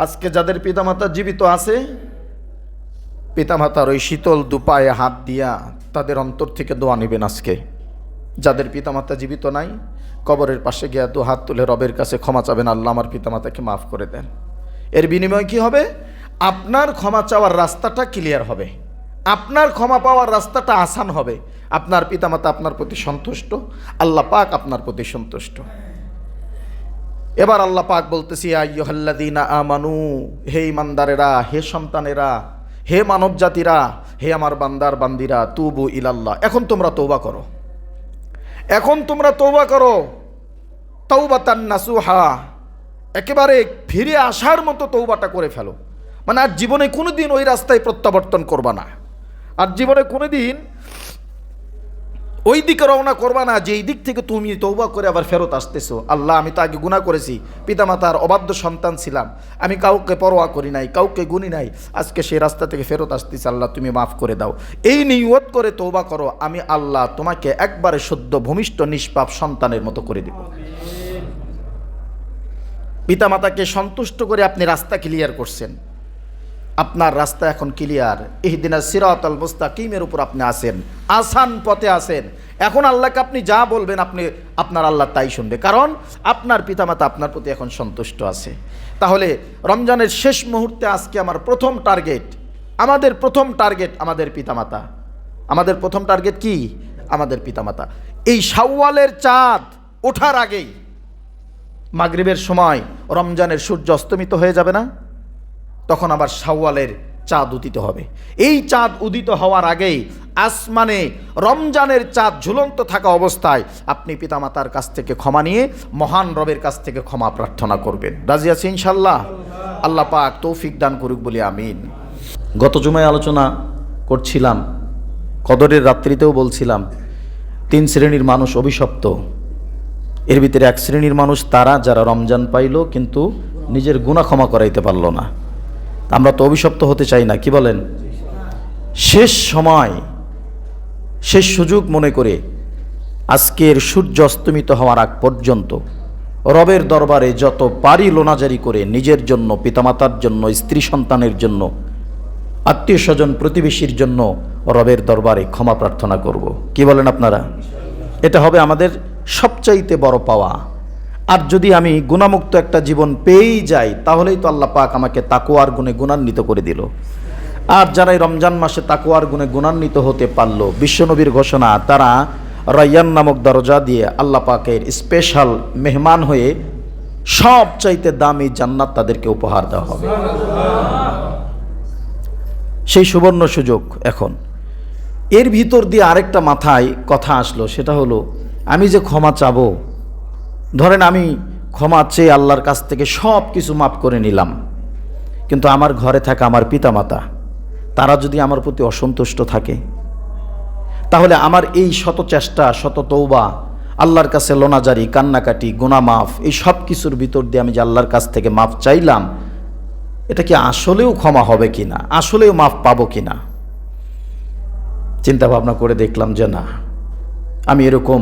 আজকে যাদের পিতামাতা জীবিত আছে, পিতামাতার ওই শীতল দুপায়ে হাত দিয়া তাদের অন্তর থেকে দোয়া নেবেন। আজকে যাদের পিতামাতা জীবিত নাই, কবরের পাশে গিয়া দু হাত তুলে রবের কাছে ক্ষমা চাবেন, আল্লাহ আমার পিতামাতাকে মাফ করে দেন। এর বিনিময়ে কি হবে? আপনার ক্ষমা চাওয়ার রাস্তাটা ক্লিয়ার হবে, আপনার ক্ষমা পাওয়ার রাস্তাটা আসান হবে। আপনার পিতামাতা আপনার প্রতি সন্তুষ্ট, আল্লাহ পাক আপনার প্রতি সন্তুষ্ট। এবার আল্লাহ পাক বলতেছি, আইয়ুহাল্লাযীনা আমানু, হে ইমানদারেরা, হে সন্তানেরা, হে মানব জাতিরা, হে আমার বান্দার বান্দিরা, তুবু ইলাল্লাহ, এখন তোমরা তওবা করো, এখন তোমরা তওবা করো, তাওবাতান নাসুহা, একেবারে ফিরে আসার মতো তওবাটা করে ফেলো। মানে আর জীবনে কোনোদিন ওই রাস্তায় প্রত্যাবর্তন করবা না, আর জীবনে কোনোদিন ওই দিকে রওনা করবা না যেই দিক থেকে তুমি তওবা করে আবার ফেরত আসতেছো। আল্লাহ, আমি তো আগে গুনাহ করেছি, পিতামাতার অবাধ্য সন্তান ছিলাম, আমি কাউকে পরোয়া করি নাই, কাউকে গুনি নাই, আজকে সেই রাস্তা থেকে ফেরত আসতেছি, আল্লাহ তুমি মাফ করে দাও। এই নিয়ত করে তওবা করো, আমি আল্লাহ তোমাকে একবারে শুদ্ধ ভূমিষ্ঠ নিষ্পাপ সন্তানের মতো করে দেব। পিতামাতাকে সন্তুষ্ট করে আপনি রাস্তা ক্লিয়ার করছেন, আপনার রাস্তা এখন ক্লিয়ার, ইহদিনাস সিরাতাল মুস্তাকিমের উপর আপনি আছেন, আসান পথে আছেন। এখন আল্লাহকে আপনি যা বলবেন আপনার আল্লাহ তাই শুনবে, কারণ আপনার পিতামাতা আপনার প্রতি এখন সন্তুষ্ট আছে। তাহলে রমজানের শেষ মুহূর্তে আজকে আমার প্রথম টার্গেট, আমাদের প্রথম টার্গেট আমাদের পিতামাতা। আমাদের প্রথম টার্গেট কি? আমাদের পিতামাতা। এই শাওয়ালের চাঁদ ওঠার আগেই, মাগরিবের সময় রমজানের সূর্য অস্তমিত হয়ে যাবে না, তখন আবার শাওয়ালের চাঁদ উদিত হবে। এই চাঁদ উদিত হওয়ার আগেই আসমানে রমজানের চাঁদ ঝুলন্ত থাকা অবস্থায় আপনি পিতামাতার কাছ থেকে ক্ষমা নিয়ে মহান রবের কাছ থেকে ক্ষমা প্রার্থনা করবেন। রাজি আছি ইনশাল্লাহ? আল্লাহ পাক তৌফিক দান করুক বলি আমিন। গত জুমায় আলোচনা করছিলাম, কদরের রাত্রিতেও বলছিলাম, 3 শ্রেণীর মানুষ অভিশপ্ত। এর ভিতরে এক শ্রেণীর মানুষ তারা যারা রমজান পাইল কিন্তু নিজের গুনাহ ক্ষমা করাইতে পারল না। আমরা তো অভিশপ্ত হতে চাই না, কি বলেন? শেষ সময়, শেষ সুযোগ মনে করে আজকের সূর্য অস্তমিত হওয়ার আগ পর্যন্ত রবের দরবারে যত পারি লোনাজারি করে নিজের জন্য, পিতামাতার জন্য, স্ত্রী সন্তানের জন্য, আত্মীয় স্বজন প্রতিবেশীর জন্য রবের দরবারে ক্ষমা প্রার্থনা করব। কি বলেন আপনারা? এটা হবে আমাদের সবচাইতে বড় পাওয়া। আর যদি আমি গুনাহমুক্ত একটা জীবন পেয়েই যাই, তাহলেই তো আল্লাহ পাক আমাকে তাকওয়ার গুণে গুণান্বিত করে দিল। আর যারা এই রমজান মাসে তাকওয়ার গুণে গুণান্বিত হতে পারল, বিশ্বনবীর ঘোষণা, তারা রায়্যান নামক দরজা দিয়ে আল্লাহ পাকের স্পেশাল মেহমান হয়ে সবচাইতে দামি জান্নাত তাদেরকে উপহার দেওয়া হবে। সেই সুবর্ণ সুযোগ এখন। এর ভিতর দিয়ে আরেকটা মাথায় কথা আসলো, সেটা হলো আমি যে ক্ষমা চাবো, ধরেন আমি ক্ষমা চেয়ে আল্লাহর কাছ থেকে সব কিছু মাফ করে নিলাম, কিন্তু আমার ঘরে থাকা আমার পিতামাতা, তারা যদি আমার প্রতি অসন্তুষ্ট থাকে, তাহলে আমার এই শত চেষ্টা, শত তওবা, আল্লাহর কাছে লোনাজারি, কান্নাকাটি, গুনাহ মাফ, এই সব কিছুর ভিতর দিয়ে আমি যে আল্লাহর কাছ থেকে মাফ চাইলাম, এটা কি আসলেও ক্ষমা হবে কিনা, আসলেও মাফ পাবো কিনা? চিন্তা ভাবনা করে দেখলাম যে না, আমি এরকম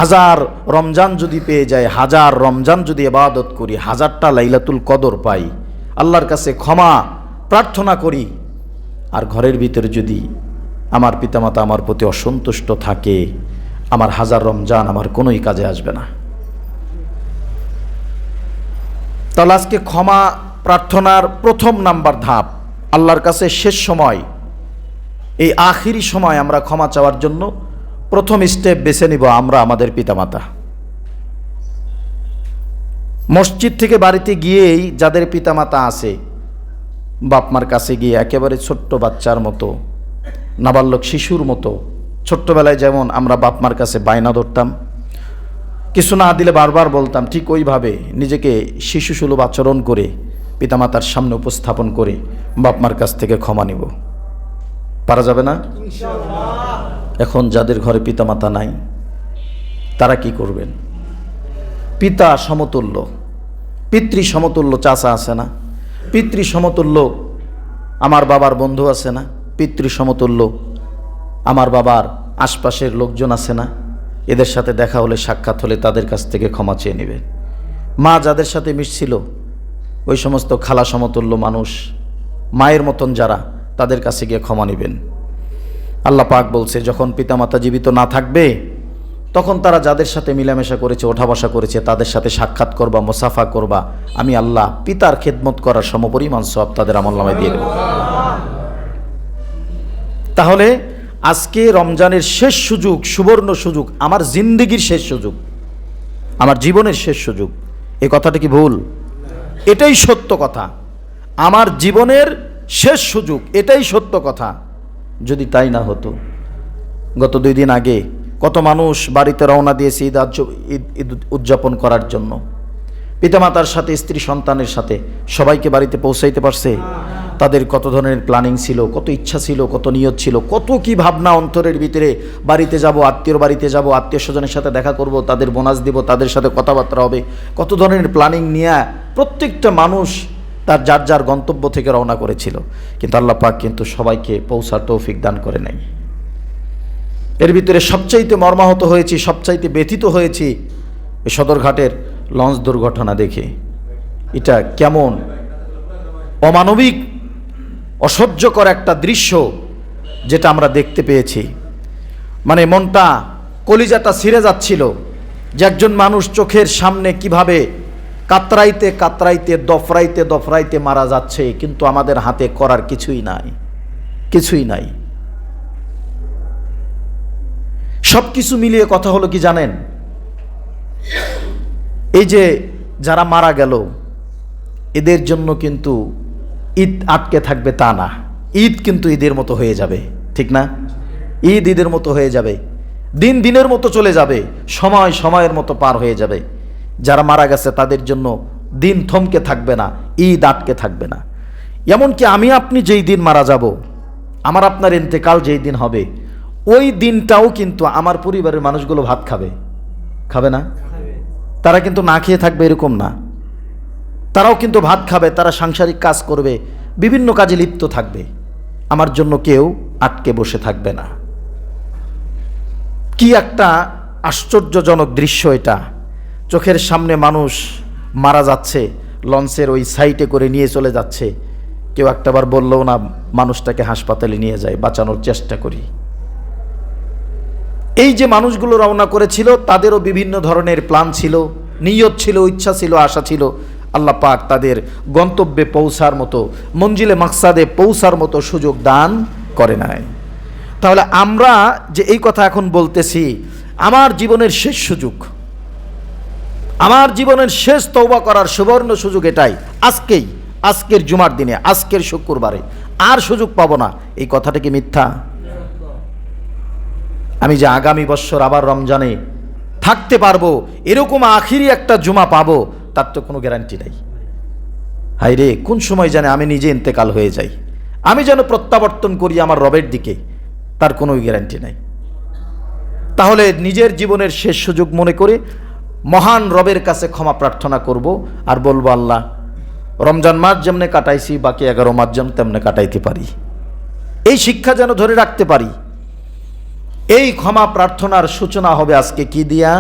1000 রমজান যদি পেয়ে যাই, 1000 রমজান যদি ইবাদত করি, 1000টা লাইলাতুল কদর পাই, আল্লাহর কাছে ক্ষমা প্রার্থনা করি, আর ঘরের ভিতরে যদি আমার পিতামাতা আমার প্রতি অসন্তুষ্ট থাকে, আমার 1000 রমজান আমার কোনোই কাজে আসবে না। তাহলে আজকে ক্ষমা প্রার্থনার প্রথম নাম্বার ধাপ, আল্লাহর কাছে শেষ সময়, এই আখিরি সময় আমরা ক্ষমা চাওয়ার জন্য প্রথম স্টেপ বেছে নিব আমরা আমাদের পিতামাতা। মসজিদ থেকে বাড়িতে গিয়েই যাদের পিতামাতা আছে, বাপমার কাছে গিয়ে একেবারে ছোট্ট বাচ্চার মতো, নাবালক শিশুর মতো, ছোট্টবেলায় যেমন আমরা বাপমার কাছে বায়না ধরতাম, কিছু না দিলে বারবার বলতাম, ঠিক ওইভাবে নিজেকে শিশুসুলভ আচরণ করে পিতামাতার সামনে উপস্থাপন করে বাপমার কাছ থেকে ক্ষমা নিব। পারা যাবে না? এখন যাদের ঘরে পিতামাতা নাই, তারা কি করবেন? পিতা সমতুল্য, পিতৃ সমতুল্য চাচা আছে না, পিতৃ সমতুল্য আমার বাবার বন্ধু আছে না, পিতৃ সমতুল্য আমার বাবার আশপাশের লোকজন আছে না, এদের সাথে দেখা হলে, সাক্ষাৎ হলে তাদের কাছ থেকে ক্ষমা চেয়ে নেবেন। মা যাদের সাথে মিশছিল, ওই সমস্ত খালা সমতুল্য মানুষ, মায়ের মতন যারা, তাদের কাছে গিয়ে ক্ষমা নেবেন। আল্লাহ পাক বলছে, যখন পিতামাতা জীবিত না থাকবে তখন তারা যাদের সাথে মিলামেশা করেছে, ওঠা বসা করেছে, তাদের সাথে সাক্ষাৎ করবা, মুসাফা করবা, আমি আল্লাহ পিতার খেদমত করার সমপরিমাণ সওয়াব তাদের আমলনামায় দিয়ে দেব। তাহলে আজকে রমজানের শেষ সুযোগ, সুবর্ণ সুযোগ, আমার জিন্দেগির শেষ সুযোগ, আমার জীবনের শেষ সুযোগ। এই কথাটা কি ভুল? এটাই সত্য কথা। আমার জীবনের শেষ সুযোগ, এটাই সত্য কথা। যদি তাই না হতো, গত 2 দিন আগে কত মানুষ বাড়িতে রওনা দিয়েছে ঈদ উদযাপন করার জন্য, পিতামাতার সাথে, স্ত্রী সন্তানের সাথে, সবাইকে বাড়িতে পৌঁছাইতে পারছে? তাদের কত ধরনের প্ল্যানিং ছিল, কত ইচ্ছা ছিল, কত নিয়ত ছিল, কত কি ভাবনা অন্তরের ভিতরে। বাড়িতে যাব, আত্মীয়র বাড়িতে যাব, আত্মীয় স্বজনের সাথে দেখা করব, তাদের বোনাস দিব, তাদের সাথে কথাবার্তা হবে, কত ধরনের প্ল্যানিং নিয়ে প্রত্যেকটা মানুষ তার যার যার গন্তব্য থেকে রওনা করেছিল। কিন্তু আল্লাহ পাক কিন্তু সবাইকে পৌঁছার তৌফিক দান করে নাই। এর ভিতরে সবচাইতে মর্মাহত হয়েছি, সবচাইতে ব্যথিত হয়েছি এই সদরঘাটের লঞ্চ দুর্ঘটনা দেখে। এটা কেমন অমানবিক, অসহ্যকর একটা দৃশ্য যেটা আমরা দেখতে পেয়েছি। মানে মনটা, কলিজাটা ছিঁড়ে যাচ্ছিল যে একজন মানুষ চোখের সামনে কিভাবে কাতরাইতে কাতরাইতে, দফরাইতে দফরাইতে মারা যাচ্ছে, কিন্তু আমাদের হাতে করার কিছুই নাই, কিছুই নাই। সব কিছু মিলিয়ে কথা হলো কি জানেন, এই যে যারা মারা গেল এদের জন্য কিন্তু ঈদ আটকে থাকবে তা না, ঈদ কিন্তু ঈদের মতো হয়ে যাবে, ঠিক না? ঈদ ঈদের মতো হয়ে যাবে, দিন দিনের মতো চলে যাবে, সময় সময়ের মতো পার হয়ে যাবে। যারা মারা গেছে তাদের জন্য দিন থমকে থাকবে না, ঈদ আটকে থাকবে না। এমনকি আমি আপনি যেই দিন মারা যাব, আমার আপনার ইন্তেকাল যেই দিন হবে, ওই দিনটাও কিন্তু আমার পরিবারের মানুষগুলো ভাত খাবে, খাবে না? তারা কিন্তু না খেয়ে থাকবে এরকম না, তারাও কিন্তু ভাত খাবে, তারা সাংসারিক কাজ করবে, বিভিন্ন কাজে লিপ্ত থাকবে। আমার জন্য কেউ আটকে বসে থাকবে না। কি একটা আশ্চর্যজনক দৃশ্য এটা! চোখের সামনে মানুষ মারা যাচ্ছে, লঞ্চের ওই সাইটে করে নিয়ে চলে যাচ্ছে, কেউ একটাবার বললেও না মানুষটাকে হাসপাতালে নিয়ে যায়, বাঁচানোর চেষ্টা করি। এই যে মানুষগুলো রওনা করেছিল তাদেরও বিভিন্ন ধরনের প্ল্যান ছিল, নিয়ত ছিল, ইচ্ছা ছিল, আশা ছিল। আল্লাহ পাক তাদের গন্তব্যে পৌঁছার মতো, মঞ্জিলে মাকসাদে পৌঁছার মতো সুযোগ দান করে নাই। তাহলে আমরা যে এই কথা এখন বলতেছি, আমার জীবনের শেষ সুযোগ, আমার জীবনের শেষ তওবা করার সুবর্ণ সুযোগ এটাই, আজকেই, আজকের জুমার দিনে, আজকের শুক্রবারে, আর সুযোগ পাবো না, এই কথাটা কি মিথ্যা? আমি যে আগামী বছর আবার রমজানে থাকতে পারবো, এরকম আখিরি একটা জুমা পাবো, তার তো কোনো গ্যারান্টি নাই। হাই রে, কোন সময় জানে আমি নিজে ইন্তেকাল হয়ে যাই, আমি যেন প্রত্যাবর্তন করি আমার রবের দিকে, তার কোনো গ্যারান্টি নাই। তাহলে নিজের জীবনের শেষ সুযোগ মনে করে মহান রবের কাছে ক্ষমা প্রার্থনা করব, আর বলবো, আল্লাহ, রমজান মাস যেমনে কাটাইছি, বাকি 11 মাস যেন তেমনে কাটাইতে পারি, এই শিক্ষা যেন ধরে রাখতে পারি। এই ক্ষমা প্রার্থনার সূচনা হবে আজকে কি দিয়া?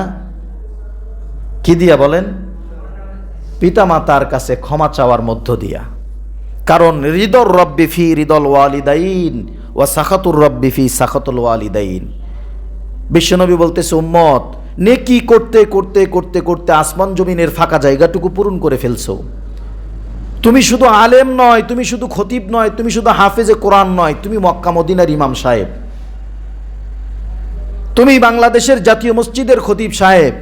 কি দিয়া বলেন? পিতামাতার কাছে ক্ষমা চাওয়ার মধ্য দিয়া। কারণ রিদর রব্বি ফি রিদল ওয়ালিদাইন ওয়া সাখাতুর রব্বি ফি সাখাতুল ওয়ালিদাইন। বিশ্বনবী বলতেছে, উম্মত, নেকি করতে করতে করতে করতে আসমান জমিনের ফাঁকা জায়গাটুকু পূরণ করে ফেলছো। তুমি শুধু আলেম নয়, তুমি শুধু খতিব নয়, তুমি শুধু হাফেজে কোরআন নয়, তুমি মক্কা মদিনার ইমাম সাহেব, তুমি বাংলাদেশের জাতীয় মসজিদের খতিব সাহেব,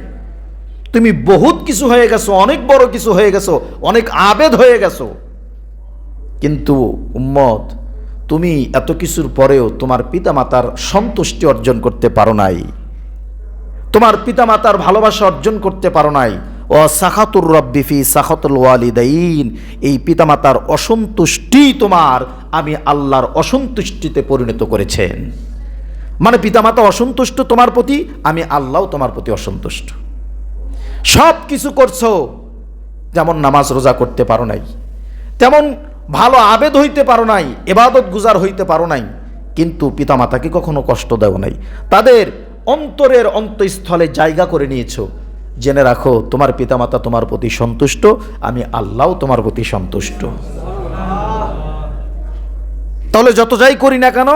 তুমি বহুত কিছু হয়ে গেছো, অনেক বড় কিছু হয়ে গেছো, অনেক আবেদ হয়ে গেছো। কিন্তু উম্মত, তুমি এত কিছুর পরেও তোমার পিতামাতার সন্তুষ্টি অর্জন করতে পারো নাই, তোমার পিতামাতার ভালোবাসা অর্জন করতে পারো নাই। ও সাখাতুর রব্বি ফি সাখাতুল ওয়ালিদাইন, এই পিতামাতার অসন্তুষ্টি তোমার আমি আল্লাহর অসন্তুষ্টিতে পরিণত করেছেন। মানে পিতামাতা অসন্তুষ্ট তোমার প্রতি, আমি আল্লাহও তোমার প্রতি অসন্তুষ্ট। সব কিছু করছো, যেমন নামাজ রোজা করতে পারো নাই, তেমন ভালো আবেদ হইতে পারো নাই, ইবাদত গুজার হইতে পারো নাই, কিন্তু পিতামাতাকে কখনো কষ্ট দেও নাই, তাদের অন্তরের অন্তঃস্থলে জায়গা করে নিয়েছো। জেনে রাখো তোমার পিতামাতা তোমার প্রতি সন্তুষ্ট, আমি আল্লাহও তোমার প্রতি সন্তুষ্ট। তাহলে যত যাই করি না কেন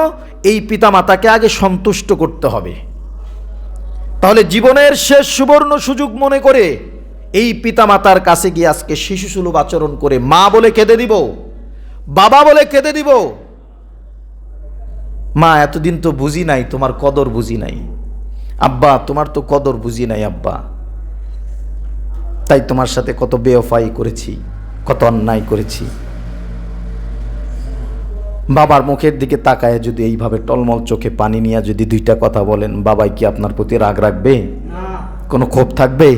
এই পিতামাতাকে আগে সন্তুষ্ট করতে হবে। তাহলে জীবনের শেষ সুবর্ণ সুযোগ মনে করে এই পিতামাতার কাছে গিয়ে আজকে শিশুসুলভ আচরণ করে মা বলে কেঁদে দিব, বাবা বলে কেঁদে দিব। মা এতদিন তো বুঝি নাই, তোমার কদর বুঝি নাই। আব্বা তোমার তো কদর বুঝি নাই আব্বা, তাই তোমার সাথে কত বেওফাই করেছি, কত অন্যায় করেছি। বাবার মুখের দিকে তাকায় যদি এইভাবে টলমল চোখে পানি নিয়ে যদি দুইটা কথা বলেন, বাবাই কি আপনার প্রতি রাগ রাখবে? কোনো ক্ষোভ থাকবে?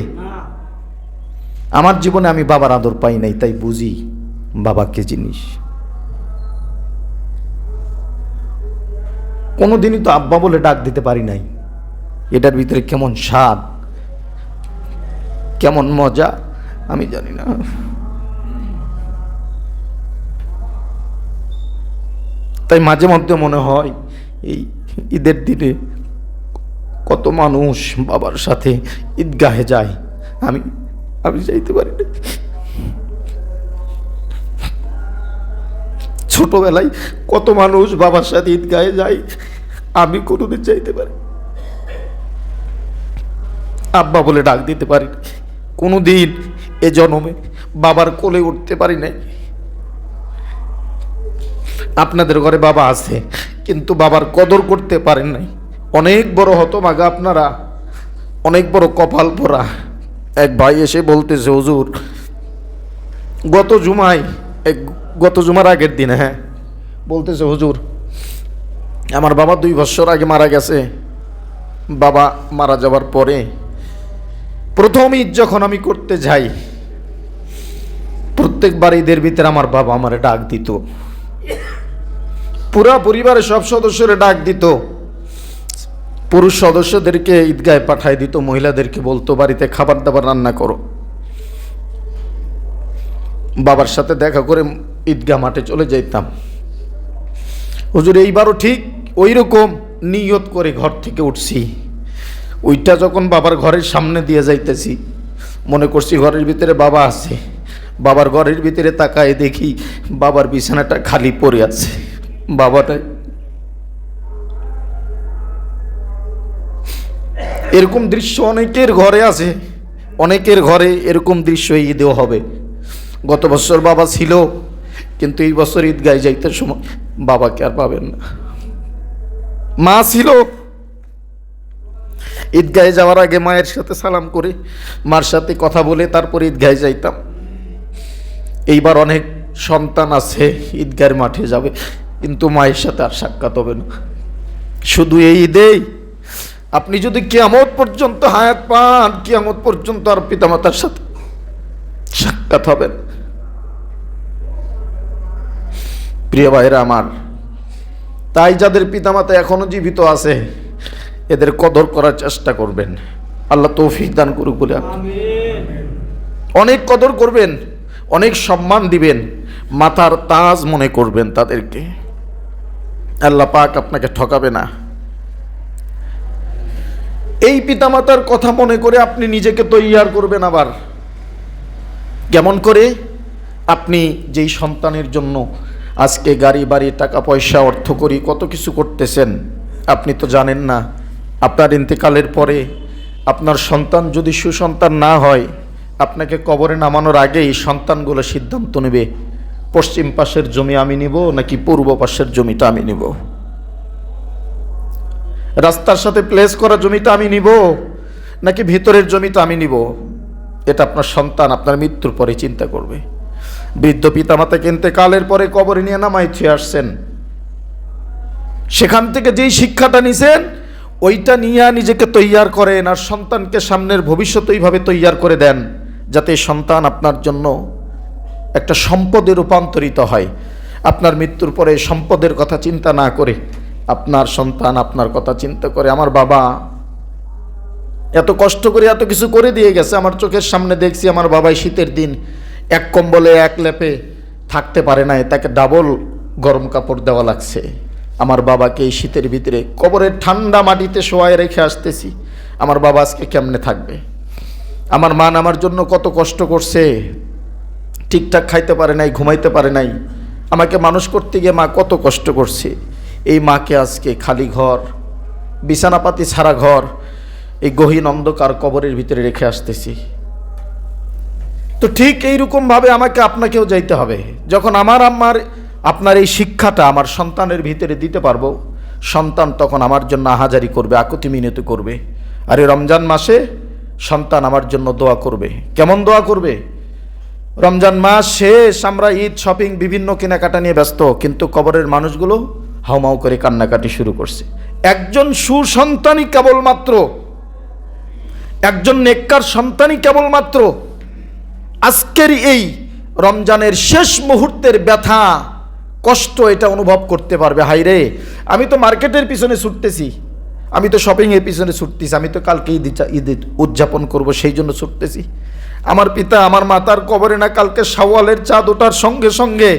আমার জীবনে আমি বাবার আদর পাই নাই, তাই বুঝি বাবা কে জিনিস। কোনোদিনই তো আব্বা বলে ডাক দিতে পারি নাই। এটার ভিতরে কেমন স্বাদ, কেমন মজা আমি জানি না। তাই মাঝে মধ্যে মনে হয় এই ঈদের দিনে কত মানুষ বাবার সাথে ঈদগাহে যায়, আমি যাইতে পারি না। ছোটবেলায় কত মানুষ বাবার সাথে ঈদগাহে যায়, আমি কোনোদিন যাইতে পারি, আব্বা বলে ডাক দিতে পারি না। কোনোদিন এ জন্মে বাবার কোলে উঠতে পারি নাই। আপনাদের ঘরে বাবা আছে কিন্তু বাবার কদর করতে পারেন নাই। অনেক বড় হতভাগা আপনারা, অনেক বড় কপাল পোড়া। এক ভাই এসে বলতেছে, হুজুর গত জুমার আগের দিনে, হ্যাঁ, বলতেছে হুজুর আমার বাবা 2 বছর আগে মারা গেছে। বাবা মারা যাওয়ার পরে প্রথম ঈদ যখন আমি করতে যাই, প্রত্যেকবার ঈদের ভিতরে আমার বাবা আমারে ডাক দিত, পুরা পরিবারের সব সদস্যরে ডাক দিত, পুরুষ সদস্যদেরকে ঈদগাহে পাঠায় দিত, মহিলাদেরকে বলতো বাড়িতে খাবার দাবার রান্না করো। বাবার সাথে দেখা করে ঈদগাহ মাঠে চলে যাইতাম। হুজুর এইবারও ঠিক ওই রকম নিয়ত করে ঘর থেকে উঠছি। ওইটা যখন বাবার ঘরের সামনে দিয়ে যাইতেছি, মনে করছি ঘরের ভিতরে বাবা আছে। বাবার ঘরের ভিতরে তাকায় দেখি বাবার বিছানাটা খালি পড়ে আছে। বাবাটা এরকম দৃশ্য অনেকের ঘরে আছে, অনেকের ঘরে এরকম দৃশ্য ঈদেও হবে। গত বছর বাবা ছিল, কিন্তু এই বছর ঈদগাহে যাইতে সময় বাবাকে আর পাবেন না। মা ছিল, ঈদগাহে যাওয়ার আগে মায়ের সাথে সালাম করে মার সাথে কথা বলে তারপর ঈদগাহে যাইতাম। এইবার অনেক সন্তান আছে ঈদগাহের মাঠে যাবে, কিন্তু মায়ের সাথে আর সাক্ষাৎ হবে না। শুধু এই ঈদেই আপনি যদি কিয়ামত পর্যন্ত হায়াত পান, কিয়ামত পর্যন্ত আর পিতামাতার সাথে সাক্ষাৎ হবেন। প্রিয় ভাইরা আমার, তাই যাদের পিতামাতা এখনো জীবিত আছে এদের কদর করার চেষ্টা করবেন। আল্লাহ তৌফিক দান করুক বলে অনেক কদর করবেন, অনেক সম্মান দিবেন, মাথার তাজ মনে করবেন তাদেরকে। আল্লাহ পাক আপনাকে ঠকাবে না। এই পিতামাতার কথা মনে করে আপনি নিজেকে তৈয়ার করবেন। আবার কেমন করে? আপনি যেই সন্তানের জন্য আজকে গাড়ি বাড়ি টাকা পয়সা অর্থ করি কত কিছু করতেছেন, আপনি তো জানেন না আপনার ইন্তেকালের পরে আপনার সন্তান যদি সুসন্তান না হয়, আপনাকে কবরে নামানোর আগেই সন্তানগুলো সিদ্ধান্ত নেবে পশ্চিম পাশের জমি আমি নিব নাকি পূর্ব পাশের জমিটা আমি নিব, রাস্তার সাথে প্লেস করা জমিটা আমি নিব নাকি ভিতরের জমিটা আমি নিব। এটা আপনার সন্তান আপনার মৃত্যুর পরে চিন্তা করবে। বৃদ্ধ পিতামাতাকে ইন্তেকালের পরে কবরে নিয়ে নামাই থুয়ে আসছেন, সেখান থেকে যেই শিক্ষাটা নিছেন ওইটা নিয়ে নিজেকে তৈয়ার করেন, আর সন্তানকে সামনের ভবিষ্যৎ ওইভাবে তৈয়ার করে দেন যাতে সন্তান আপনার জন্য একটা সম্পদে রূপান্তরিত হয়। আপনার মৃত্যুর পরে সম্পদের কথা চিন্তা না করে আপনার সন্তান আপনার কথা চিন্তা করে, আমার বাবা এত কষ্ট করে এত কিছু করে দিয়ে গেছে, আমার চোখের সামনে দেখছি আমার বাবাই শীতের দিন এক কম্বলে এক লেপে থাকতে পারে নাই, তাকে ডাবল গরম কাপড় দেওয়া লাগছে। আমার বাবাকে এই শীতের ভিতরে কবরের ঠান্ডা মাটিতে শোয়ায় রেখে আসতেছি, আমার বাবা আজকে কেমনে থাকবে? আমার মা আমার জন্য কত কষ্ট করছে, ঠিকঠাক খাইতে পারে নাই, ঘুমাইতে পারে নাই, আমাকে মানুষ করতে গিয়ে মা কত কষ্ট করছে। এই মাকে আজকে খালি ঘর, বিছানাপাতি ছাড়া ঘর, এই গহীন অন্ধকার কবরের ভিতরে রেখে আসতেছি। তো ঠিক এইরকমভাবে আমাকে আপনাকেও যাইতে হবে। যখন আপনার এই শিক্ষাটা আমার সন্তানের ভিতরে দিতে পারবো, সন্তান তখন আমার জন্য আহাজারি করবে, আকুতি মিনতি করবে। আর এই রমজান মাসে সন্তান আমার জন্য দোয়া করবে। কেমন দোয়া করবে? রমজান মাস শেষ, আমরা ঈদ, শপিং, বিভিন্ন কেনাকাটা নিয়ে ব্যস্ত, কিন্তু কবরের মানুষগুলো হাউমাউ করে কান্নাকাটি শুরু করছে। একজন সুসন্তানই কেবলমাত্র, একজন নেককার সন্তানই কেবলমাত্র আজকের এই রমজানের শেষ মুহূর্তের ব্যথা, কষ্ট এটা অনুভব করতে পারবে। হাই রে, আমি তো মার্কেটের পিছনে ছুটতেছি, আমি তো শপিংয়ের পিছনে ছুটতেছি, আমি তো কালকে ঈদ উদযাপন করব, সেই জন্য ছুটতেছি। আমার পিতা আমার মাতার কবরে না কালকে শাওয়ালের চাঁদ ওঠার সঙ্গে সঙ্গে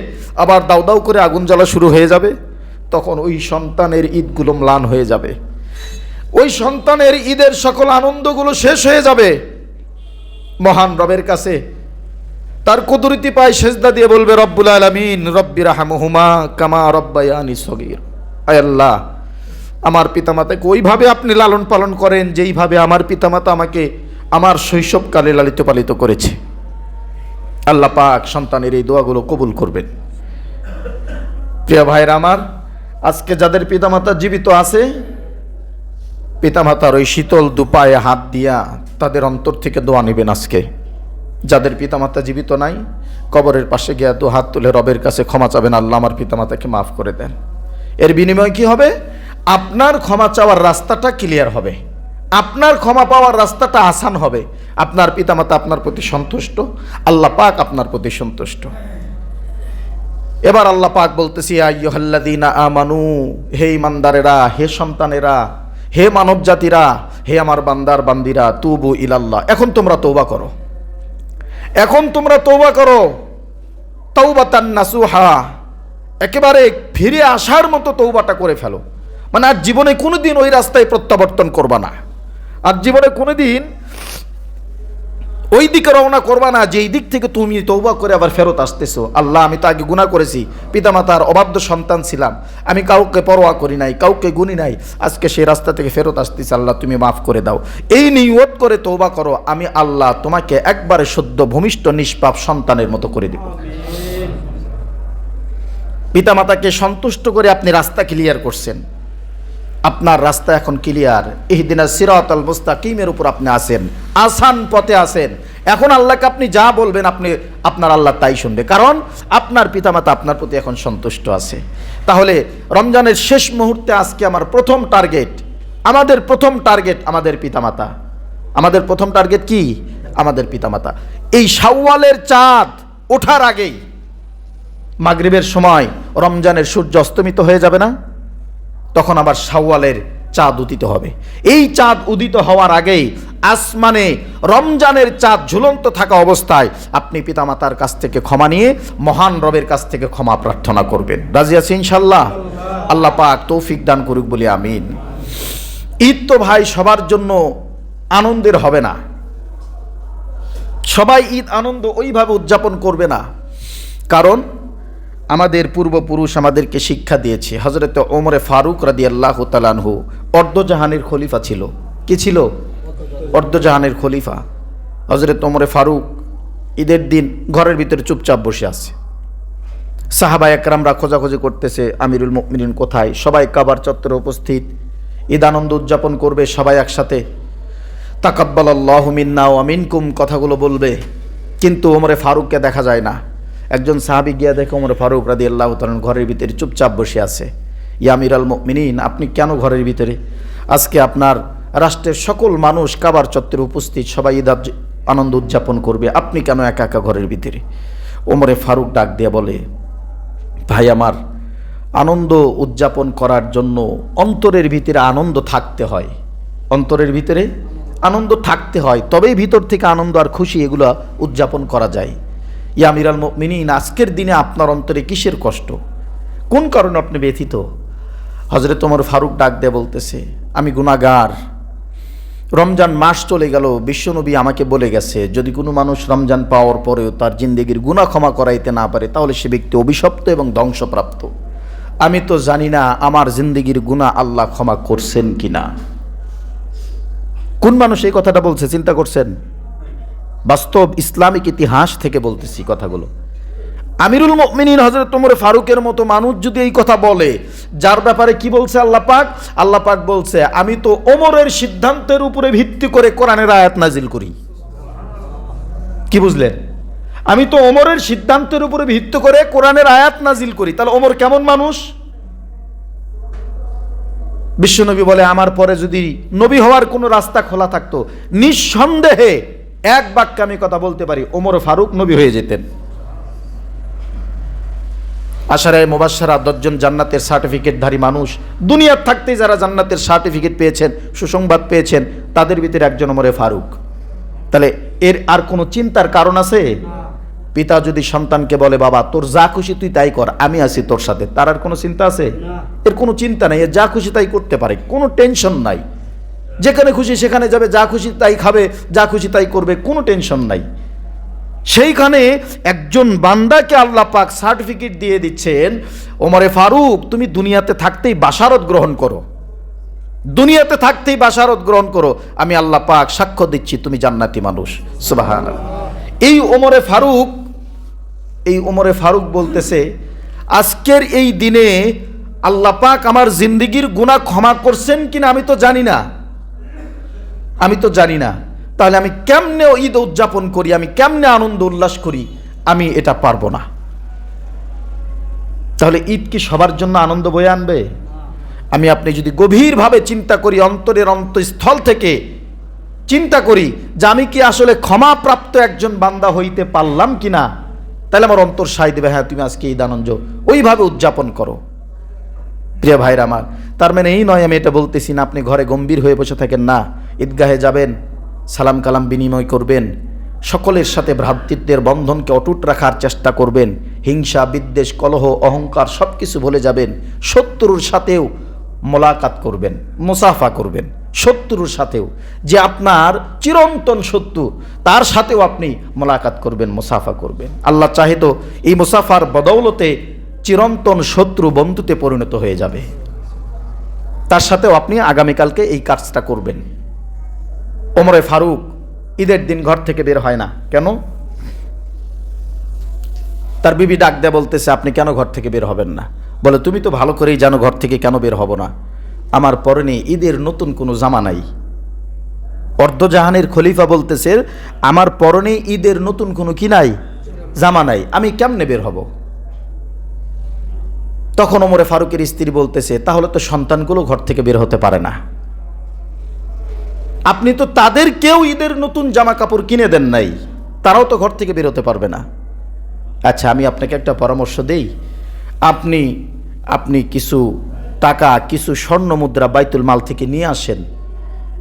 আবার দাউ দাউ করে আগুন জ্বালা শুরু হয়ে যাবে। তখন ওই সন্তানের ঈদগুলো ম্লান হয়ে যাবে, ওই সন্তানের ঈদের সকল আনন্দগুলো শেষ হয়ে যাবে। মহান রবের কাছে তার কুদরতি পায় সেজদা দিয়ে বলবে, রব্বুল আলামিন রব্বি রাহমহুমা কামা রব্বায়ানি সগীর। আয় আল্লাহ, আমার পিতামাতাকে ওইভাবে আপনি লালন পালন করেন যেইভাবে আমার পিতামাতা আমাকে আমার শৈশবকালে লালিত পালিত করেছে। আল্লাহ পাক সন্তানের এই দোয়াগুলো কবুল করবেন। প্রিয় ভাইরা আমার, আজকে যাদের পিতামাতা জীবিত আছে, পিতামাতার ওই শীতল দুপায়ে হাত দিয়া তাদের অন্তর থেকে দোয়া নেবেন আজকে। যাদের পিতামাতা জীবিত নাই, কবরের পাশে গিয়া দু হাত তুলে রবের কাছে ক্ষমা চাবেন, আল্লাহ আমার পিতামাতাকে মাফ করে দেন। এর বিনিময়ে কি হবে? আপনার ক্ষমা চাওয়ার রাস্তাটা ক্লিয়ার হবে, আপনার ক্ষমা পাওয়ার রাস্তাটা আসান হবে। আপনার পিতামাতা আপনার প্রতি সন্তুষ্ট, আল্লাহ পাক আপনার প্রতি সন্তুষ্ট। এবার আল্লাহ পাক বলতেছি, আইয়ুহাল্লাযীনা আমানু, হে ইমানদারেরা, হে সন্তানেরা, হে মানব জাতিরা, হে আমার বান্দার বান্দিরা, তুবু ইলাল্লাহ, এখন তোমরা তওবা করো, এখন তোমরা তওবা করো, তাওবাতান নাসুহা, একেবারে ফিরে আসার মতো তওবাটা করে ফেলো। মানে আর জীবনে কোনোদিন ওই রাস্তায় প্রত্যাবর্তন করবা না, আর জীবনে কোনোদিন ওই দিকে রওনা করবা না যেই দিক থেকে তুমি তওবা করে আবার ফেরত আসতেছো। আল্লাহ, আমি তো আগে গুনাহ করেছি, পিতামাতার অবাধ্য সন্তান ছিলাম, আমি কাউকে পরোয়া করি নাই, কাউকে গুনি নাই, আজকে সেই রাস্তা থেকে ফেরত আসতেছি, আল্লাহ তুমি মাফ করে দাও। এই নিয়ত করে তওবা করো, আমি আল্লাহ তোমাকে একবারে শুদ্ধ ভূমিষ্ঠ নিষ্পাপ সন্তানের মতো করে দিব। পিতামাতাকে সন্তুষ্ট করে আপনি রাস্তা ক্লিয়ার করছেন, আপনার রাস্তা এখন ক্লিয়ার। ইহদিনাস সিরাতাল মুস্তাকিমের উপর আপনি আছেন, আসান পথে আছেন। এখন আল্লাহকে আপনি যা বলবেন আপনার আল্লাহ তাই শুনবে, কারণ আপনার পিতামাতা আপনার প্রতি এখন সন্তুষ্ট আছে। তাহলে রমজানের শেষ মুহূর্তে আজকে আমার প্রথম টার্গেট, আমাদের প্রথম টার্গেট আমাদের পিতামাতা। আমাদের প্রথম টার্গেট কি? আমাদের পিতামাতা। এই শাওয়ালের চাঁদ ওঠার আগেই, মাগরিবের সময় রমজানের সূর্য অস্তমিত হয়ে যাবে না, তখন আবার শাওয়ালের চাঁদ উদিত হবে। এই চাঁদ উদিত হওয়ার আগেই আসমানে রমজানের চাঁদ ঝুলন্ত থাকা অবস্থায় আপনি পিতামাতার কাছ থেকে ক্ষমা নিয়ে মহান রবের কাছ থেকে ক্ষমা প্রার্থনা করবেন। রাজি আছি ইনশাল্লাহ? আল্লাহ পাক তৌফিক দান করুক বলি আমিন। ঈদ তো ভাই সবার জন্য আনন্দের হবে না, সবাই ঈদ আনন্দ ওইভাবে উদযাপন করবে না, কারণ আমাদের পূর্বপুরুষ আমাদেরকে শিক্ষা দিয়েছে। হযরত ওমরে ফারুক রাদিয়াল্লাহু তাআলা আনহু অর্ধজাহানের খলিফা ছিল। কি ছিল? অর্ধজাহানের খলিফা। হযরত ওমরে ফারুক ঈদের দিন ঘরের ভিতরে চুপচাপ বসে আছে, সাহাবায়ে একরামরা খোঁজাখুঁজি করতেছে আমিরুল মুমিনিন কোথায়। সবাই কাবার চত্বরে উপস্থিত, ঈদ আনন্দ উদযাপন করবে সবাই একসাথে। তাকাব্বালাল্লাহু মিন্না ওয়া মিনকুম কথাগুলো বলবে, কিন্তু ওমরে ফারুককে দেখা যায় না। একজন সাহাবী গিয়া দেখে ওমর ফারুক রাদিয়াল্লাহু তাআলা ঘরের ভিতরে চুপচাপ বসে আছে। ইয়া আমিরাল মুমিনিন, আপনি কেন ঘরের ভিতরে? আজকে আপনার রাষ্ট্রের সকল মানুষ কাবার চত্বরে উপস্থিত, সবাই ঈদ আনন্দ উদযাপন করবে, আপনি কেন একা একা ঘরের ভিতরে? ওমরে ফারুক ডাক দিয়ে বলে, ভাই আমার, আনন্দ উদযাপন করার জন্য অন্তরের ভিতরে আনন্দ থাকতে হয়, অন্তরের ভিতরে আনন্দ থাকতে হয়, তবেই ভিতর থেকে আনন্দ আর খুশি এগুলো উদযাপন করা যায়। ইয়া আমিরাল মুমিনিন, আজকের দিনে আপনার অন্তরে কিসের কষ্ট, কোন কারণে আপনি ব্যথিত? হযরত ওমর ফারুক ডাক দিয়ে বলতেছে, আমি গুনাহগার, রমজান মাস চলে গেল, বিশ্বনবী আমাকে বলে গেছে যদি কোনো মানুষ রমজান পাওয়ার পরেও তার জিন্দেগির গুনাহ ক্ষমা করাইতে না পারে তাহলে সে ব্যক্তি অভিশপ্ত এবং ধ্বংসপ্রাপ্ত। আমি তো জানি না আমার জিন্দেগির গুনাহ আল্লাহ ক্ষমা করছেন কিনা। কোন মানুষ এই কথাটা বলছে চিন্তা করছেন? বাস্তব ইসলামিক ইতিহাস থেকে বলতেছি কথাগুলো। আমিরুল মুমিনিন হযরত ওমর ফারুকের মতো মানুষ যদি এই কথা বলে, যার ব্যাপারে কি বলছে আল্লাহ পাক? আল্লাহ পাক বলছে আমি তো ওমরের সিদ্ধান্তের উপরে ভিত্তি করে কোরআনের আয়াত নাজিল করি। কি বুঝলেন? আমি তো ওমরের সিদ্ধান্তের উপরে ভিত্তি করে কোরআনের আয়াত নাজিল করি। তাহলে ওমর কেমন মানুষ? বিশ্বনবী বলে আমার পরে যদি নবী হওয়ার কোনো রাস্তা খোলা থাকতো, নিঃসন্দেহে এক বাক্যে আমি কথা বলতে পারি, ওমর ফারুক নবী হয়ে যেতেন। আশারায়ে মুবাশশারা 10 জন জান্নাতের সার্টিফিকেটধারী মানুষ, দুনিয়ার থাকতেই যারা জান্নাতের সার্টিফিকেট পেয়েছেন, সুসংবাদ পেয়েছেন, তাদের ভিতরে একজন ওমরে ফারুক। তাহলে এর আর কোনো চিন্তার কারণ আছে? পিতা যদি সন্তানকে বলে বাবা তোর যা খুশি তুই তাই কর, আমি আছি তোর সাথে, তার আর কোনো চিন্তা আছে? এর কোনো চিন্তা নেই, এর যা খুশি তাই করতে পারে, কোনো টেনশন নাই। যেখানে খুশি সেখানে যাবে, যা খুশি তাই খাবে, যা খুশি তাই করবে, কোনো টেনশন নাই। সেইখানে একজন বান্দাকে আল্লাহ পাক সার্টিফিকেট দিয়ে দিচ্ছেন, ওমরে ফারুক তুমি দুনিয়াতে থাকতেই বাশারত গ্রহণ করো, দুনিয়াতে থাকতেই বাশারত গ্রহণ করো, আমি আল্লাহ পাক সাক্ষ্য দিচ্ছি তুমি জান্নাতি মানুষ। সুবহানাল্লাহ। এই ওমরে ফারুক বলতেছে আজকের এই দিনে আল্লাহ পাক আমার জিন্দেগির গুনাহ ক্ষমা করছেন কিনা আমি তো জানি না, তাহলে আমি কেমনে ঈদ উদযাপন করি, আমি কেমনে আনন্দ উল্লাস করি, আমি এটা পারবো না। তাহলে ঈদ কি সবার জন্য আনন্দ বয়ে আনবে? আমি আপনি যদি গভীরভাবে চিন্তা করি, অন্তরের অন্তঃস্থল থেকে চিন্তা করি যে আমি কি আসলে ক্ষমাপ্রাপ্ত একজন বান্দা হইতে পারলাম কিনা, তাহলে আমার অন্তর সায় দেবে হ্যাঁ তুমি আজকে ঈদ আনন্দ ওইভাবে উদযাপন করো। প্রিয় ভাইরা আমার, তার মানে এই নয় আমি এটা বলতেছি না আপনি ঘরে গম্ভীর হয়ে বসে থাকেন না, ঈদগাহে যাবেন, সালাম কালাম বিনিময় করবেন, সকলের সাথে ভ্রাতৃত্বের বন্ধনকে অটুট রাখার চেষ্টা করবেন, হিংসা বিদ্বেষ কলহ অহংকার সব কিছু ভুলে যাবেন, শত্রুর সাথেও মোলাকাত করবেন, মুসাফা করবেন, শত্রুর সাথেও যে আপনার চিরন্তন শত্রু তার সাথেও আপনি মোলাকাত করবেন, মুসাফা করবেন। আল্লাহ চাহে তো এই মুসাফার বদৌলতে চিরন্তন শত্রু বন্ধুতে পরিণত হয়ে যাবে, তার সাথেও আপনি আগামীকালকে এই কাজটা করবেন। ওমরে ফারুক ঈদের দিন ঘর থেকে বের হয় না কেন? তার বিবি ডাক দেয়া বলতেছে আপনি কেন ঘর থেকে বের হবেন না? বলে তুমি তো ভালো করেই জানো ঘর থেকে কেন বের হব না, আমার পরনে ঈদের নতুন কোনো জামা নাই। অর্ধজাহানের খলিফা বলতেছে আমার পরনে ঈদের নতুন কোনো কি নাই, জামা নাই, আমি কেমনে বের হব? তখন ওমরে ফারুকের স্ত্রী বলতেছে তাহলে তো সন্তানগুলো ঘর থেকে বের হতে পারে না, আপনি তো তাদেরকেও ঈদের নতুন জামা কাপড় কিনে দেন নাই, তারাও তো ঘর থেকে বের হতে পারবে না। আচ্ছা আমি আপনাকে একটা পরামর্শ দেই, আপনি কিছু টাকা কিছু স্বর্ণ মুদ্রা বাইতুল মাল থেকে নিয়ে আসেন,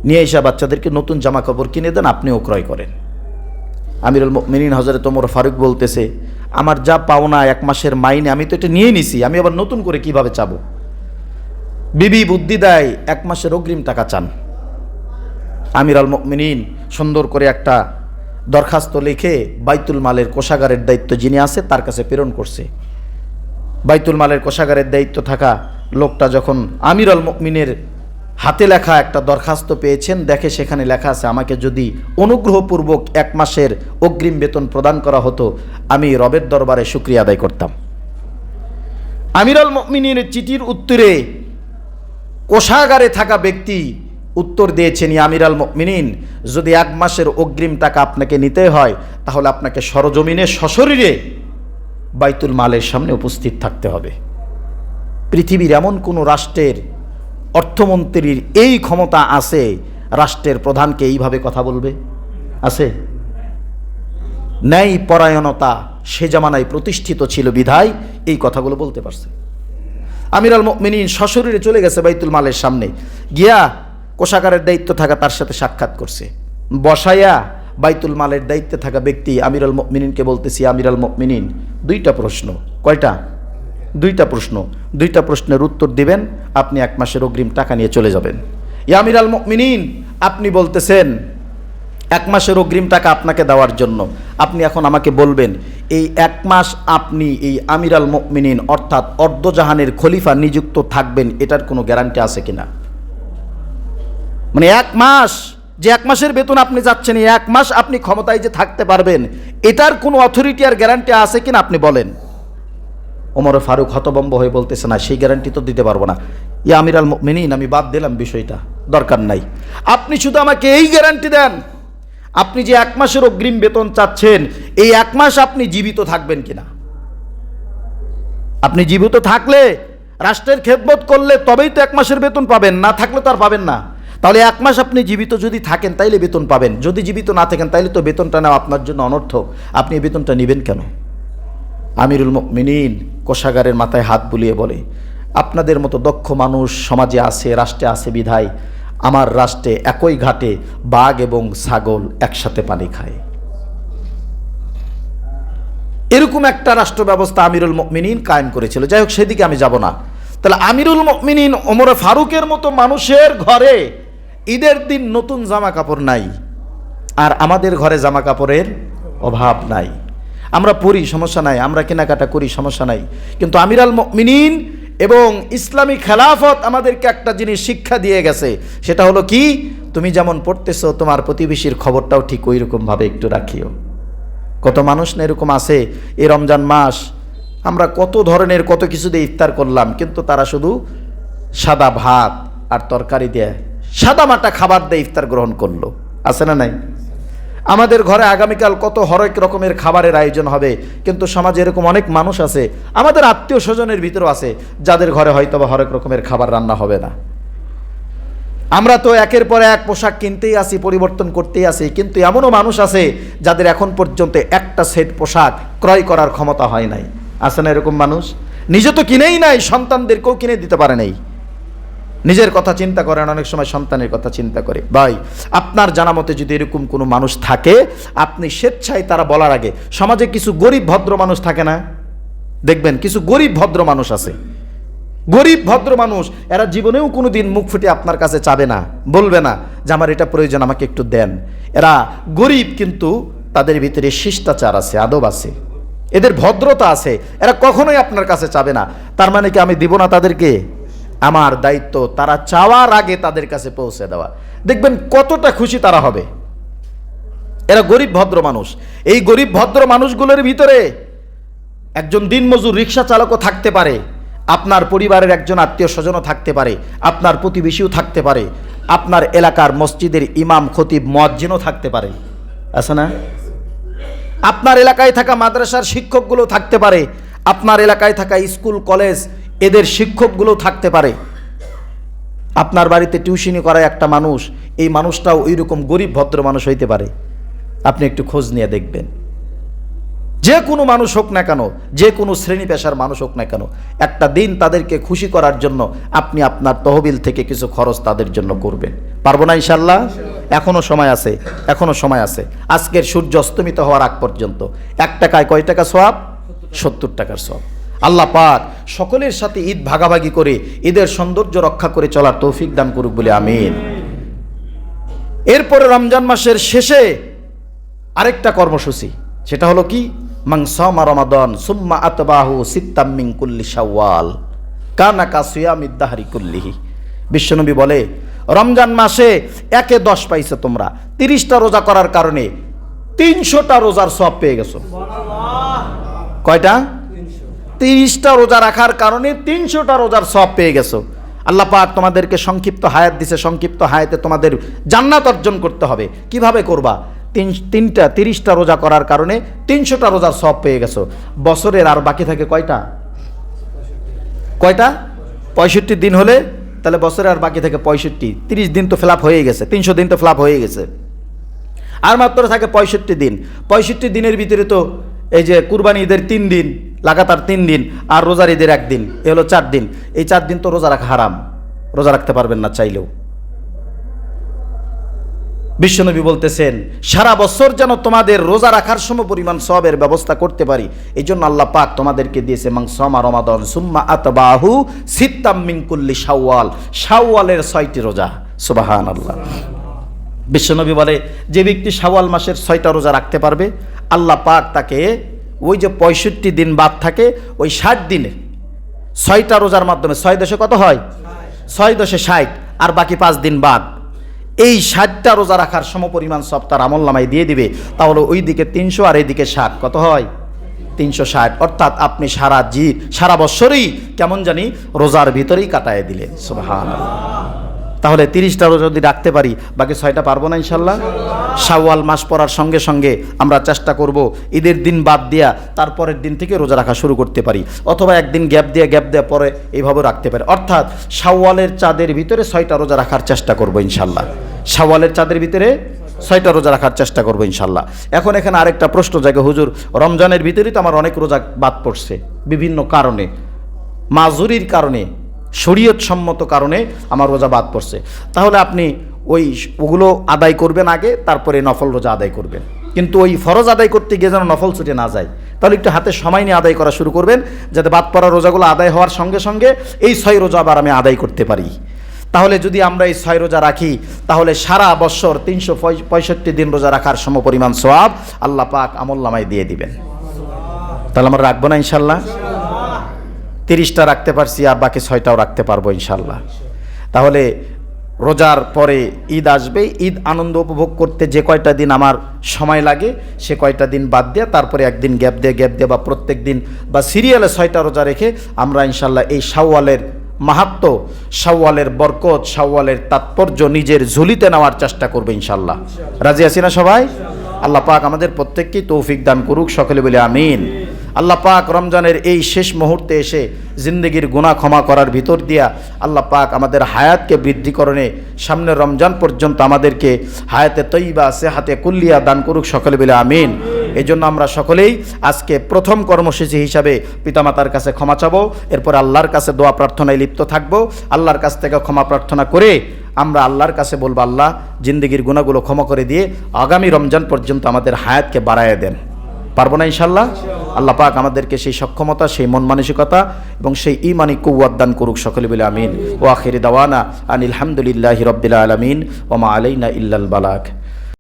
নিয়ে এসে বাচ্চাদেরকে নতুন জামা কাপড় কিনে দেন, আপনিও ক্রয় করেন। আমিরুল মুমিনিন হযরত ওমর ফারুক বলতেছে আমার যা পাওনা 1 মাসের মাইনে আমি তো এটা নিয়ে নিছি, আমি আবার নতুন করে কিভাবে চাবো? বিবি বুদ্ধি দেয় 1 মাসের অগ্রিম টাকা চান। আমিরুল মুমিনিন সুন্দর করে একটা দরখাস্ত লিখে বাইতুল মালের কোষাগারের দায়িত্ব যিনি আছে তার কাছে প্রেরণ করছে। বাইতুল মালের কোষাগারের দায়িত্ব থাকা লোকটা যখন আমিরুল মুমিনের হাতে লেখা একটা দরখাস্ত পেয়েছেন, দেখে সেখানে লেখা আছে আমাকে যদি অনুগ্রহপূর্বক 1 মাসের অগ্রিম বেতন প্রদান করা হতো আমি রবের দরবারে শুকরিয়া আদায় করতাম। আমিরুল মুমিনের চিঠির উত্তরে কোষাগারে থাকা ব্যক্তি উত্তর দিয়েছেন আমিরুল মুমিনিন যদি 1 মাসের অগ্রিম টাকা আপনাকে নিতে হয় তাহলে আপনাকে সরজমিনে সশরীরে বাইতুল মালের সামনে উপস্থিত থাকতে হবে। পৃথিবীর এমন কোনো রাষ্ট্রের অর্থমন্ত্রীর এই ক্ষমতা আছে রাষ্ট্রের প্রধানকে এইভাবে কথা বলবে? আছে? ন্যায় পরায়ণতা সে জামানায় প্রতিষ্ঠিত ছিল বিধায় এই কথাগুলো বলতে পারছে। আমিরুল মুমিনিন সশরীরে চলে গেছে বাইতুল মালের সামনে, গিয়া কোষাগারের দায়িত্ব থাকা তার সাথে সাক্ষাৎ করছে, বসাইয়া বাইতুল মালের দায়িত্বে থাকা ব্যক্তি আমিরুল মুমিনিনকে বলতেছি আমিরুল মুমিনিন 2টা প্রশ্ন। কয়টা? 2টা প্রশ্ন। 2টা প্রশ্নের উত্তর দিবেন, আপনি 1 মাসের অগ্রিম টাকা নিয়ে চলে যাবেন। আমিরুল মুমিনিন আপনি বলতেছেন 1 মাসের অগ্রিম টাকা আপনাকে দেওয়ার জন্য। আপনি এখন আমাকে বলবেন এই 1 মাস আপনি এই আমিরাল মুমিনিন অর্থাৎ অর্ধজাহানের খলিফা নিযুক্ত থাকবেন, এটার কোনো গ্যারান্টি আছে কিনা? মানে 1 মাস, যে 1 মাসের বেতন আপনি যাচ্ছেন, এই 1 মাস আপনি ক্ষমতায় যে থাকতে পারবেন, এটার কোনো অথরিটি আর গ্যারান্টি আছে কিনা আপনি বলেন। ওমর ফারুক হতভম্ব হয়ে বলতেছে, না, সেই গ্যারান্টি তো দিতে পারবো না। ইয়া আমিরাল মুমিনিন, আমি বাদ দিলাম বিষয়টা, দরকার নাই। আপনি শুধু আমাকে এই গ্যারান্টি দেন, আপনি যে 1 মাসের অগ্রিম বেতন চাচ্ছেন, এই 1 মাস আপনি জীবিত থাকবেন কিনা। আপনি জীবিত থাকলে, রাষ্ট্রের খেদমত করলে তবেই তো 1 মাসের বেতন পাবেন, না থাকলে তো আর পাবেন না। তাহলে 1 মাস আপনি জীবিত যদি থাকেন তাইলে বেতন পাবেন, যদি জীবিত না থাকেন তাইলে তো বেতনটা নেওয়া আপনার জন্য অনর্থক। আপনি এই বেতনটা নেবেন কেন? আমিরুল মুমিনিন কোষাগারের মাথায় হাত বুলিয়ে বলে, আপনাদের মতো দক্ষ মানুষ সমাজে আছে, রাষ্ট্রে আছে বিধায় আমার রাষ্ট্রে একই ঘাটে বাঘ এবং ছাগল একসাথে পানি খায়। এরকম একটা রাষ্ট্র ব্যবস্থা আমিরুল মুমিনিন কায়েম করেছিল। যাই হোক, সেদিকে আমি যাব না। তাহলে আমিরুল মুমিনিন ওমর ফারুকের মতো মানুষের ঘরে ঈদের দিন নতুন জামা কাপড় নাই, আর আমাদের ঘরে জামা কাপড়ের অভাব নাই। আমরা পরি, সমস্যা নাই, আমরা কেনাকাটা করি, সমস্যা নাই। কিন্তু আমিরুল মুমিনিন এবং ইসলামী খেলাফত আমাদেরকে একটা জিনিস শিক্ষা দিয়ে গেছে, সেটা হলো কি, তুমি যেমন পড়তেছো তোমার প্রতিবেশীর খবরটাও ঠিক ওই রকমভাবে একটু রাখিও। কত মানুষ না এরকম আছে, এই রমজান মাস আমরা কত ধরনের কত কিছু দিয়ে ইফতার করলাম, কিন্তু তারা শুধু সাদা ভাত আর তরকারি দিয়ে সাদা মাটা খাবার দিয়ে ইফতার গ্রহণ করলো। আছে না নাই? আমাদের ঘরে আগামীকাল কত হরেক রকমের খাবারের আয়োজন হবে, কিন্তু সমাজে এরকম অনেক মানুষ আছে, আমাদের আত্মীয় স্বজনের ভিতরেও আছে, যাদের ঘরে হয়তো বা হরেক রকমের খাবার রান্না হবে না। আমরা তো একের পর এক পোশাক কিনতেই আসি, পরিবর্তন করতেই আসি, কিন্তু এমনও মানুষ আছে যাদের এখন পর্যন্ত একটা সেট পোশাক ক্রয় করার ক্ষমতা হয় নাই। আছে না এরকম মানুষ? নিজে তো কিনেই নাই, সন্তানদেরকেও কিনে দিতে পারে নাই। নিজের কথা চিন্তা করেন, অনেক সময় সন্তানের কথা চিন্তা করে। ভাই, আপনার জানা মতে যদি এরকম কোনো মানুষ থাকে, আপনি স্বেচ্ছায় তারা বলার আগে, সমাজে কিছু গরিব ভদ্র মানুষ থাকে না, দেখবেন কিছু গরিব ভদ্র মানুষ আছে, গরিব ভদ্র মানুষ, এরা জীবনেও কোনো দিন মুখ ফুটে আপনার কাছে চাবে না, বলবে না যে আমার এটা প্রয়োজন, আমাকে একটু দেন। এরা গরিব, কিন্তু তাদের ভিতরে শিষ্টাচার আছে, আদব আছে, এদের ভদ্রতা আছে, এরা কখনোই আপনার কাছে চাবে না। তার মানে কি আমি দিব না তাদেরকে? আমার দায়িত্ব তারা চাওয়ার আগে তাদের কাছে পৌঁছে দেওয়া। দেখবেন কতটা খুশি তারা হবে। এরা গরিব ভদ্র মানুষ। এই গরিব ভদ্র মানুষগুলোর ভিতরে একজন দিনমজুর রিক্সা চালকও থাকতে পারে, আপনার পরিবারের একজন আত্মীয় স্বজনও থাকতে পারে, আপনার প্রতিবেশীও থাকতে পারে, আপনার এলাকার মসজিদের ইমাম খতিব মুয়াজ্জিনও থাকতে পারে। আছে না? আপনার এলাকায় থাকা মাদ্রাসার শিক্ষকগুলো থাকতে পারে, আপনার এলাকায় থাকা স্কুল কলেজ এদের শিক্ষকগুলো থাকতে পারে। আপনার বাড়িতে টিউশনি করায় একটা মানুষ, এই মানুষটাও ওই রকম গরিব ভদ্র মানুষ হইতে পারে। আপনি একটু খোঁজ নিয়ে দেখবেন, যে কোনো মানুষ হোক না কেন, যে কোনো শ্রেণী পেশার মানুষ হোক না কেন, একটা দিন তাদেরকে খুশি করার জন্য আপনি আপনার তহবিল থেকে কিছু খরচ তাদের জন্য করবেন। পারবো না ইনশাল্লাহ? এখনো সময় আছে, এখনো সময় আছে। আজকের সূর্য অস্তমিত হওয়ার আগ পর্যন্ত 1 টাকায় কয় টাকা সওয়াব? 70 টাকার সওয়াব। আল্লাহ পাক সকলের সাথে ঈদ ভাগাভাগি করে ঈদের সৌন্দর্য রক্ষা করে চলার তৌফিক দান করুক বলে আমিন। এরপরে রমজান মাসের শেষে আরেকটা কর্মসূচি, সেটা হলো কি, মান সামা রমাদান সুম্মা আতবাহু সিত্তাম মিন কুল্লি শাওয়াল কানা কা সিয়ামিদ দাহরি কুল্লিহি। বিশ্বনবী বলে, রমজান মাসে 1-এ 10 পাইছো তোমরা, 30টা রোজা করার কারণে 300টা রোজার সওয়াব পেয়ে গেছো। কয়টা? 30টা রোজা রাখার কারণে 300টা রোজার সওয়াব পেয়ে গেছো। আল্লাহ পাক তোমাদেরকে সংক্ষিপ্ত হায়াত দিছে, সংক্ষিপ্ত হায়াতে তোমাদের জান্নাত অর্জন করতে হবে। কিভাবে করবা? 30টা রোজা করার কারণে 300টা রোজার সওয়াব পেয়ে গেছো। বছরের আর বাকি থাকে কয়টা? 65 দিন হলে, তাহলে বছরে আর বাকি থাকে 65। 30 দিন তো ফ্লাপ হয়ে গেছে, 300 দিন তো ফ্লাপ হয়ে গেছে, আর মাত্র থাকে 65 দিন। 65 দিনের ভিতরে তো এই যে কুরবানি ঈদের 3 দিন, লাগাতার 3 দিন, আর রোজার ঈদের 1 দিন, এ হলো 4 দিন। এই 4 দিন তো রোজা রাখা হারাম, রোজা রাখতে পারবেন না চাইলেও। বিশ্বনবী বলতেছেন, সারা বছর যেন তোমাদের রোজা রাখার সমপরিমাণ সওয়াবের ব্যবস্থা করতে পারি, এই জন্য আল্লাহ পাক তোমাদেরকে দিয়েছে মান সামা রমাদান সুম্মা আতবাহু সিত্তাম মিন কুল্লি শাওয়াল, শাওয়ালের 6টি রোজা। সুবহানাল্লাহ। বিশ্বনবী বলে, যে ব্যক্তি শাওয়াল মাসের 6টা রোজা রাখতে পারবে, আল্লাহ পাক তাকে ওই যে 65 দিন বাদ থাকে, ওই 60 দিনে 6টা রোজার মাধ্যমে 6 দশে কত হয়? 6 দশে 60, আর বাকি 5 দিন বাদ এই 60টা রোজা রাখার সমপরিমাণ সব তার আমলনামায় দিয়ে দিবে। তাহলে ওই দিকে 300 আর এইদিকে 60, কত হয়? 360। অর্থাৎ আপনি সারা বছরই কেমন জানি রোজার ভিতরেই কাটায় দিলেন। সুবহানাল্লাহ। তাহলে 30টা রোজা যদি রাখতে পারি, বাকি 6টা পারবো না ইনশাল্লাহ? শাওয়াল মাস পড়ার সঙ্গে সঙ্গে আমরা চেষ্টা করব ঈদের দিন বাদ দিয়া তারপরের দিন থেকে রোজা রাখা শুরু করতে পারি, অথবা একদিন গ্যাপ দিয়ে পরে এইভাবে রাখতে পারি। অর্থাৎ শাওয়ালের চাঁদের ভিতরে 6টা রোজা রাখার চেষ্টা করব ইনশাল্লাহ। শাওয়ালের চাঁদের ভিতরে 6টা রোজা রাখার চেষ্টা করবো ইনশাল্লাহ। এখন এখানে আরেকটা প্রশ্ন জাগে, হুজুর রমজানের ভিতরেই তো আমার অনেক রোজা বাদ পড়ছে, বিভিন্ন কারণে, মাজুরির কারণে, শরীয়ত সম্মত কারণে আমার রোজা বাদ পড়ছে। তাহলে আপনি ওগুলো আদায় করবেন আগে, তারপরে নফল রোজা আদায় করবেন। কিন্তু ওই ফরজ আদায় করতে গিয়ে যেন নফল ছুটে না যায়। তাহলে একটু হাতে সময় নিয়ে আদায় করা শুরু করবেন, যাতে বাদ পড়া রোজাগুলো আদায় হওয়ার সঙ্গে সঙ্গে এই 6 রোজা আবার আমি আদায় করতে পারি। তাহলে যদি আমরা এই 6 রোজা রাখি, তাহলে সারা বছর 365 দিন রোজা রাখার সমপরিমাণ সওয়াব আল্লাহ পাক আমলনামায় দিয়ে দিবেন। তাহলে আমরা রাখবো না ইনশাল্লাহ? 30টা রাখতে পারছি, আর বাকি 6টাও রাখতে পারবো ইনশাল্লাহ। তাহলে রোজার পরে ঈদ আসবে, ঈদ আনন্দ উপভোগ করতে যে কয়টা দিন আমার সময় লাগে, সে কয়টা দিন বাদ দিয়ে তারপরে একদিন গ্যাপ দিয়ে বা প্রত্যেক দিন বা সিরিয়ালে 6টা রোজা রেখে আমরা ইনশাল্লাহ এই শাওয়ালের মাহাত্ম্য, শাওয়ালের বরকত, শাওয়ালের তাৎপর্য নিজের ঝুলিতে নেওয়ার চেষ্টা করবো ইনশাল্লাহ। রাজি আছি না সবাই? আল্লাহ পাক আমাদের প্রত্যেককেই তৌফিক দান করুক, সকলে বলে আমিন। আল্লাহ পাক রমজানের এই শেষ মুহূর্তে এসে জিন্দগির গুনাহ ক্ষমা করার ভিতর দিয়া আল্লাহ পাক আমাদের হায়াতকে বৃদ্ধিকরণে সামনের রমজান পর্যন্ত আমাদেরকে হায়াতে তৈবা সেহাতে কুল্লিয়া দান করুক, সকলে বলে আমিন। এই জন্য আমরা সকলেই আজকে প্রথম কর্মসূচি হিসাবে পিতামাতার কাছে ক্ষমা চাবো, এরপর আল্লাহর কাছে দোয়া প্রার্থনায় লিপ্ত থাকবো। আল্লাহর কাছ থেকে ক্ষমা প্রার্থনা করে আমরা আল্লাহর কাছে বলবো, আল্লাহ জিন্দগির গুনাহগুলো ক্ষমা করে দিয়ে আগামী রমজান পর্যন্ত আমাদের হায়াতকে বাড়ায় দেন। পারবো না ইনশাল্লাহ? আল্লাহ পাক আমাদেরকে সেই সক্ষমতা, সেই মন মানসিকতা এবং সেই ঈমানি কুওয়াত দান করুক, সকলে বলে আমিন। ওয়া আখিরি দাওয়ানা আনিল হামদুলিল্লাহি রাব্বিল আলামিন ওয়া মা আলাইনা ইল্লাল বালাগ।